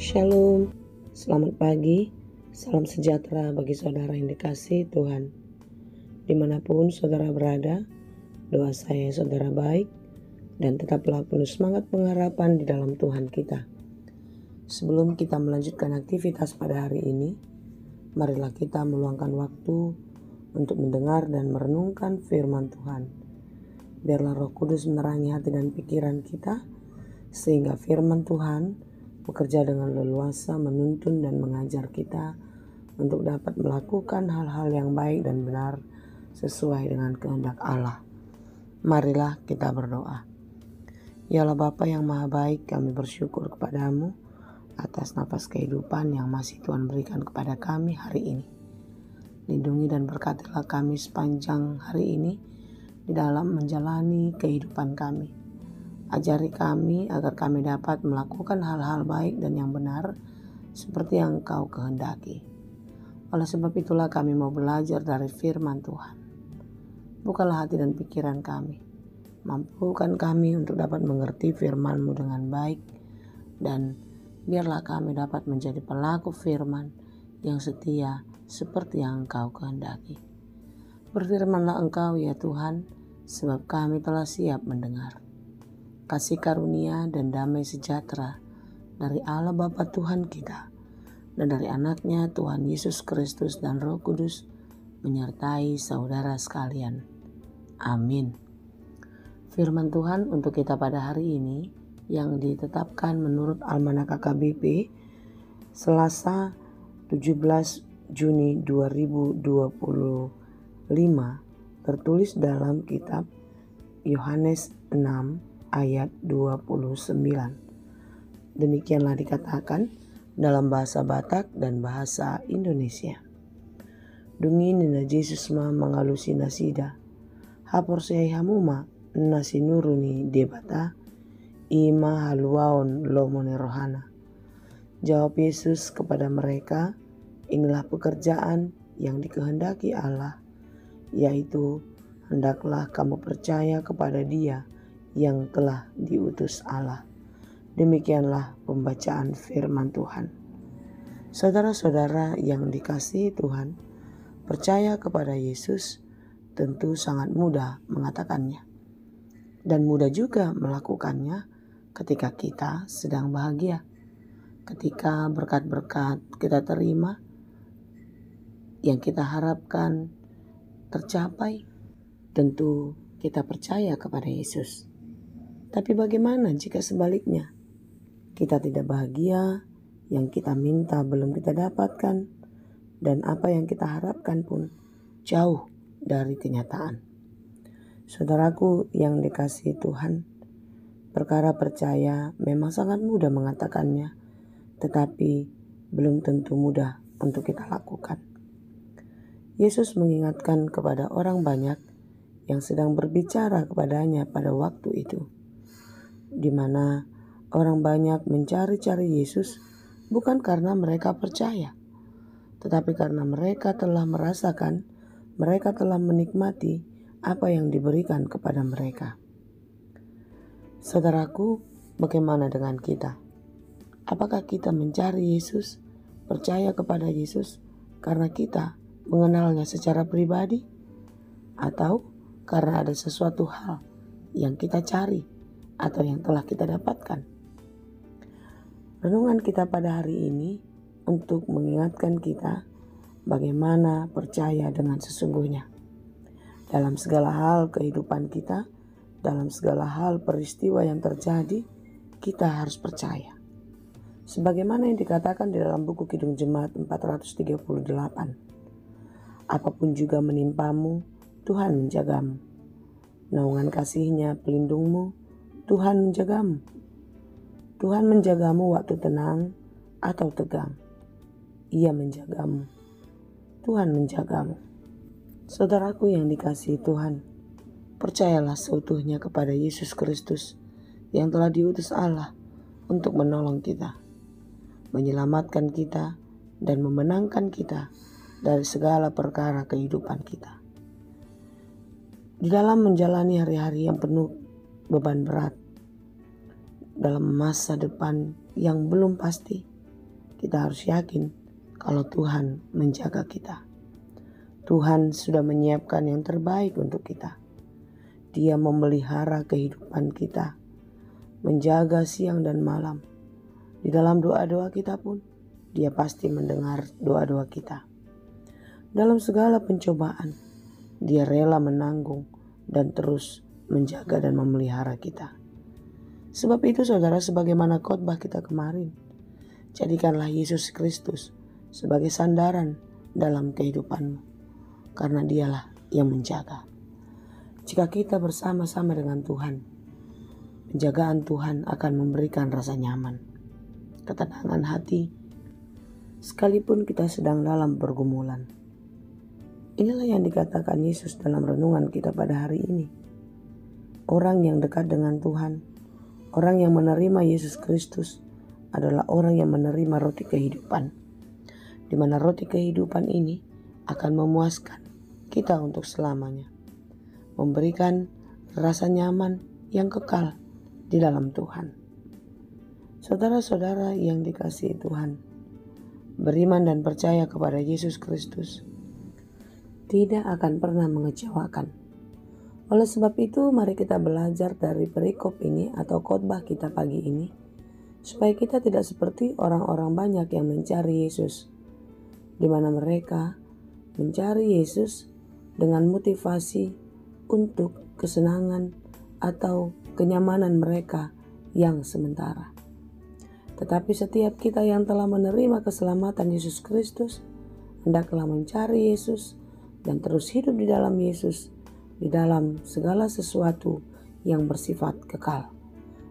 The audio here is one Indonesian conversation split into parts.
Shalom, selamat pagi, salam sejahtera bagi saudara yang dikasihi Tuhan. Dimanapun saudara berada, doa saya saudara baik dan tetaplah penuh semangat pengharapan di dalam Tuhan kita. Sebelum kita melanjutkan aktivitas pada hari ini, marilah kita meluangkan waktu untuk mendengar dan merenungkan firman Tuhan. Biarlah Roh Kudus menerangi hati dan pikiran kita, sehingga firman Tuhan bekerja dengan leluasa menuntun dan mengajar kita untuk dapat melakukan hal-hal yang baik dan benar sesuai dengan kehendak Allah. Marilah kita berdoa. Ya Allah Bapa yang Maha Baik, kami bersyukur kepadamu atas nafas kehidupan yang masih Tuhan berikan kepada kami hari ini. Lindungi dan berkatilah kami sepanjang hari ini di dalam menjalani kehidupan kami. Ajari kami agar kami dapat melakukan hal-hal baik dan yang benar seperti yang Engkau kehendaki. Oleh sebab itulah kami mau belajar dari firman Tuhan. Bukalah hati dan pikiran kami. Mampukan kami untuk dapat mengerti firman-Mu dengan baik, dan biarlah kami dapat menjadi pelaku firman yang setia seperti yang Engkau kehendaki. Berfirmanlah Engkau ya Tuhan, sebab kami telah siap mendengar. Kasih karunia dan damai sejahtera dari Allah Bapa Tuhan kita dan dari anaknya Tuhan Yesus Kristus dan Roh Kudus menyertai saudara sekalian. Amin. Firman Tuhan untuk kita pada hari ini yang ditetapkan menurut Almanak KKBP Selasa 17 Juni 2025 tertulis dalam kitab Yohanes 6 ayat 29. Demikianlah dikatakan dalam bahasa Batak dan bahasa Indonesia. Dungin nina Jesus ma mengalusi nasida. Hapor sei hamuma nasi nuruni debata. Ima haluaon lomone rohana. Jawab Yesus kepada mereka, inilah pekerjaan yang dikehendaki Allah, yaitu hendaklah kamu percaya kepada Dia yang telah diutus Allah. Demikianlah pembacaan firman Tuhan. Saudara-saudara yang dikasihi Tuhan, percaya kepada Yesus tentu sangat mudah mengatakannya, dan mudah juga melakukannya ketika kita sedang bahagia, ketika berkat-berkat kita terima, yang kita harapkan tercapai, tentu kita percaya kepada Yesus. Tapi bagaimana jika sebaliknya? Kita tidak bahagia, yang kita minta belum kita dapatkan, dan apa yang kita harapkan pun jauh dari kenyataan. Saudaraku yang dikasihi Tuhan, perkara percaya memang sangat mudah mengatakannya, tetapi belum tentu mudah untuk kita lakukan. Yesus mengingatkan kepada orang banyak yang sedang berbicara kepadanya pada waktu itu, di mana orang banyak mencari-cari Yesus bukan karena mereka percaya, tetapi karena mereka telah merasakan, mereka telah menikmati apa yang diberikan kepada mereka. Saudaraku, bagaimana dengan kita? Apakah kita mencari Yesus, percaya kepada Yesus karena kita mengenalnya secara pribadi, atau karena ada sesuatu hal yang kita cari atau yang telah kita dapatkan? Renungan kita pada hari ini untuk mengingatkan kita bagaimana percaya dengan sesungguhnya. Dalam segala hal kehidupan kita, dalam segala hal peristiwa yang terjadi, kita harus percaya. Sebagaimana yang dikatakan di dalam buku Kidung Jemaat 438. Apapun juga menimpamu, Tuhan menjagamu. Naungan kasih-Nya pelindungmu, Tuhan menjagamu. Tuhan menjagamu waktu tenang atau tegang. Ia menjagamu. Tuhan menjagamu. Saudaraku yang dikasihi Tuhan, percayalah seutuhnya kepada Yesus Kristus yang telah diutus Allah untuk menolong kita, menyelamatkan kita, dan memenangkan kita dari segala perkara kehidupan kita. Di dalam menjalani hari-hari yang penuh beban berat, dalam masa depan yang belum pasti, kita harus yakin kalau Tuhan menjaga kita. Tuhan sudah menyiapkan yang terbaik untuk kita. Dia memelihara kehidupan kita, menjaga siang dan malam. Di dalam doa-doa kita pun, Dia pasti mendengar doa-doa kita. Dalam segala pencobaan, Dia rela menanggung dan terus menjaga dan memelihara kita. Sebab itu saudara, sebagaimana khotbah kita kemarin, jadikanlah Yesus Kristus sebagai sandaran dalam kehidupanmu, karena Dialah yang menjaga. Jika kita bersama-sama dengan Tuhan, penjagaan Tuhan akan memberikan rasa nyaman, ketenangan hati, sekalipun kita sedang dalam pergumulan. Inilah yang dikatakan Yesus dalam renungan kita pada hari ini. Orang yang dekat dengan Tuhan, orang yang menerima Yesus Kristus adalah orang yang menerima roti kehidupan, di mana roti kehidupan ini akan memuaskan kita untuk selamanya, memberikan rasa nyaman yang kekal di dalam Tuhan. Saudara-saudara yang dikasihi Tuhan, beriman dan percaya kepada Yesus Kristus tidak akan pernah mengecewakan. Oleh sebab itu, mari kita belajar dari perikop ini atau khotbah kita pagi ini, supaya kita tidak seperti orang-orang banyak yang mencari Yesus, di mana mereka mencari Yesus dengan motivasi untuk kesenangan atau kenyamanan mereka yang sementara. Tetapi setiap kita yang telah menerima keselamatan Yesus Kristus, hendaklah mencari Yesus dan terus hidup di dalam Yesus, di dalam segala sesuatu yang bersifat kekal,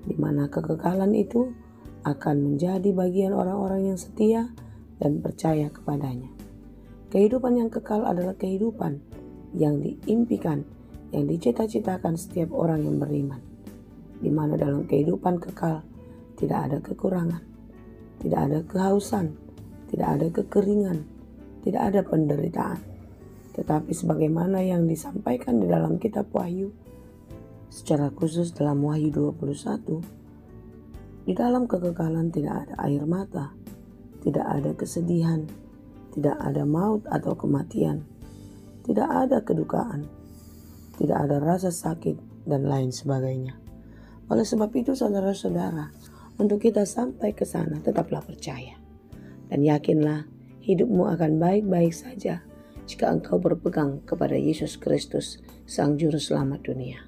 di mana kekekalan itu akan menjadi bagian orang-orang yang setia dan percaya kepadanya. Kehidupan yang kekal adalah kehidupan yang diimpikan, yang dicita-citakan setiap orang yang beriman, di mana dalam kehidupan kekal tidak ada kekurangan, tidak ada kehausan, tidak ada kekeringan, tidak ada penderitaan. Tetapi sebagaimana yang disampaikan di dalam kitab Wahyu, secara khusus dalam Wahyu 21, di dalam kekekalan tidak ada air mata, tidak ada kesedihan, tidak ada maut atau kematian, tidak ada kedukaan, tidak ada rasa sakit, dan lain sebagainya. Oleh sebab itu saudara-saudara, untuk kita sampai ke sana tetaplah percaya. Dan yakinlah hidupmu akan baik-baik saja jika engkau berpegang kepada Yesus Kristus, Sang Juru Selamat dunia.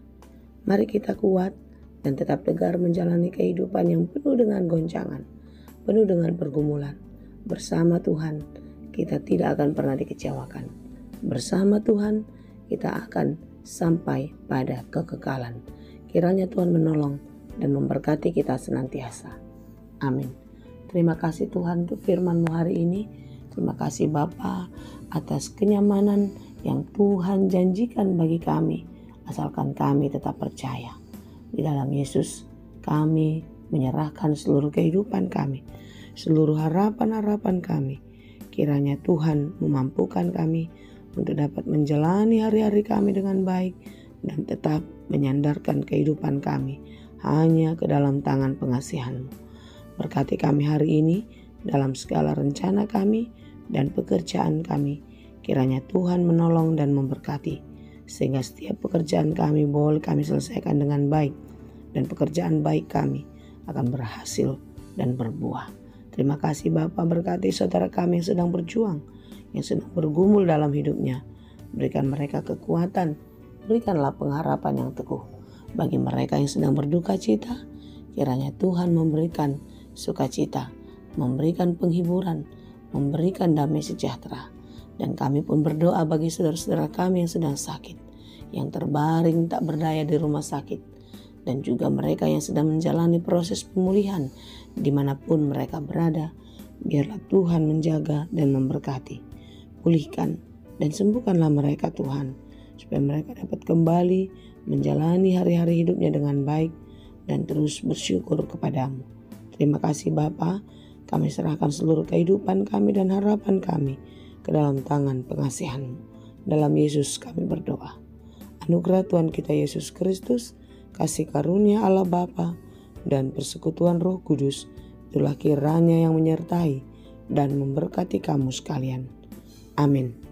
Mari kita kuat dan tetap tegar menjalani kehidupan yang penuh dengan goncangan, penuh dengan pergumulan. Bersama Tuhan, kita tidak akan pernah dikecewakan. Bersama Tuhan, kita akan sampai pada kekekalan. Kiranya Tuhan menolong dan memberkati kita senantiasa. Amin. Terima kasih Tuhan untuk firman-Mu hari ini. Terima kasih Bapa atas kenyamanan yang Tuhan janjikan bagi kami, asalkan kami tetap percaya. Di dalam Yesus kami menyerahkan seluruh kehidupan kami, seluruh harapan-harapan kami. Kiranya Tuhan memampukan kami untuk dapat menjalani hari-hari kami dengan baik dan tetap menyandarkan kehidupan kami hanya ke dalam tangan pengasihan-Mu. Berkati kami hari ini dalam segala rencana kami dan pekerjaan kami. Kiranya Tuhan menolong dan memberkati, sehingga setiap pekerjaan kami boleh kami selesaikan dengan baik, dan pekerjaan baik kami akan berhasil dan berbuah. Terima kasih Bapa, berkati saudara kami yang sedang berjuang, yang sedang bergumul dalam hidupnya. Berikan mereka kekuatan, berikanlah pengharapan yang teguh. Bagi mereka yang sedang berduka cita, kiranya Tuhan memberikan sukacita, memberikan penghiburan, memberikan damai sejahtera. Dan kami pun berdoa bagi saudara-saudara kami yang sedang sakit, yang terbaring tak berdaya di rumah sakit, dan juga mereka yang sedang menjalani proses pemulihan dimanapun mereka berada. Biarlah Tuhan menjaga dan memberkati, pulihkan dan sembuhkanlah mereka Tuhan, supaya mereka dapat kembali menjalani hari-hari hidupnya dengan baik dan terus bersyukur kepadamu. Terima kasih Bapa, kami serahkan seluruh kehidupan kami dan harapan kami ke dalam tangan pengasihan-Mu. Dalam Yesus kami berdoa. Anugerah Tuhan kita Yesus Kristus, kasih karunia Allah Bapa, dan persekutuan Roh Kudus, itulah kiranya yang menyertai dan memberkati kamu sekalian. Amin.